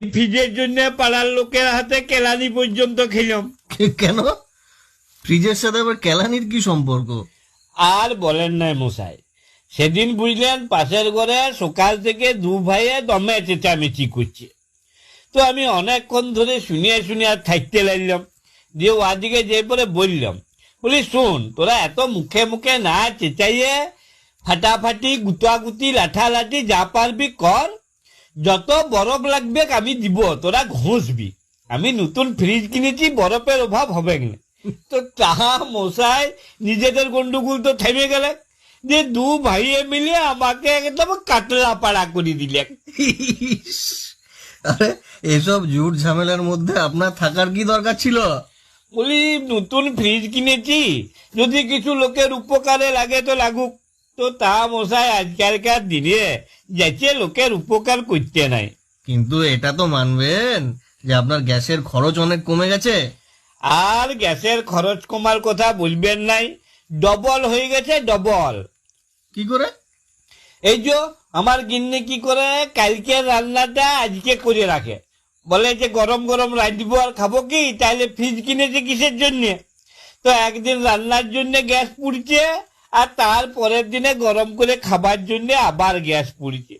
ফ্রিজের জন্য পাড়ার লোকের হাতে কেলানি পর্যন্ত খেলাম। কেন? ফ্রিজের সাথে আবার কেলানির কি সম্পর্ক? আর বলেন নাই মশাই, সেদিন বুঝলেন পাশের ঘরে সকাল থেকে দু ভাইয়ে দমে চেঁচামেচি করছে। তো আমি অনেকক্ষণ ধরে শুনিয়ে শুনিয়ে আর থাকতে লাগলাম। দিয়ে ওদিকে যে পরে বললাম, বলি শোন, তোরা এত মুখে মুখে না চেঁচাইয়ে ফাটাফাটি গুতাগুতি লাঠালাঠি যা পারবি কর, যত বরফ লাগবে আমি দিব, তোরা ঘষবি। আমি নতুন ফ্রিজ কিনেছি, বরফের অভাব হবে না। তো তাহা মশাই নিজেদের গন্ডগোল তো থেমে গেলে, যে দু ভাইয়ে মিলে আমাকে একদম কাতলা পাড়া করে দিলে। আরে এসব ঝুট ঝামেলার মধ্যে আপনার থাকার কি দরকার ছিল? বলি নতুন ফ্রিজ কিনেছি, যদি কিছু লোকের উপকারে লাগে তো লাগুক। তো তা মশাই আজকালকার দিনে যাচ্ছে লোকের উপকার করতে নাই। কিন্তু এটা তো মানবেন যে আপনার গ্যাসের খরচ অনেক কমে গেছে। আর গ্যাসের খরচ কমার কথা বলবেন নাই, ডবল হয়ে গেছে, ডবল। কি করে? এই যে আমার গিন্নি কি করে, কালকে রান্নাটা আজকে করে রাখে, বলে যে গরম গরম রাঁধবো আর খাবো কি, তাইলে ফ্রিজ কিনেছে কিসের জন্য? তো একদিন রান্নার জন্য গ্যাস পুড়ছে, আর তার পরের দিনে গরম করে খাবার জন্য আবার গ্যাস পুড়ছে।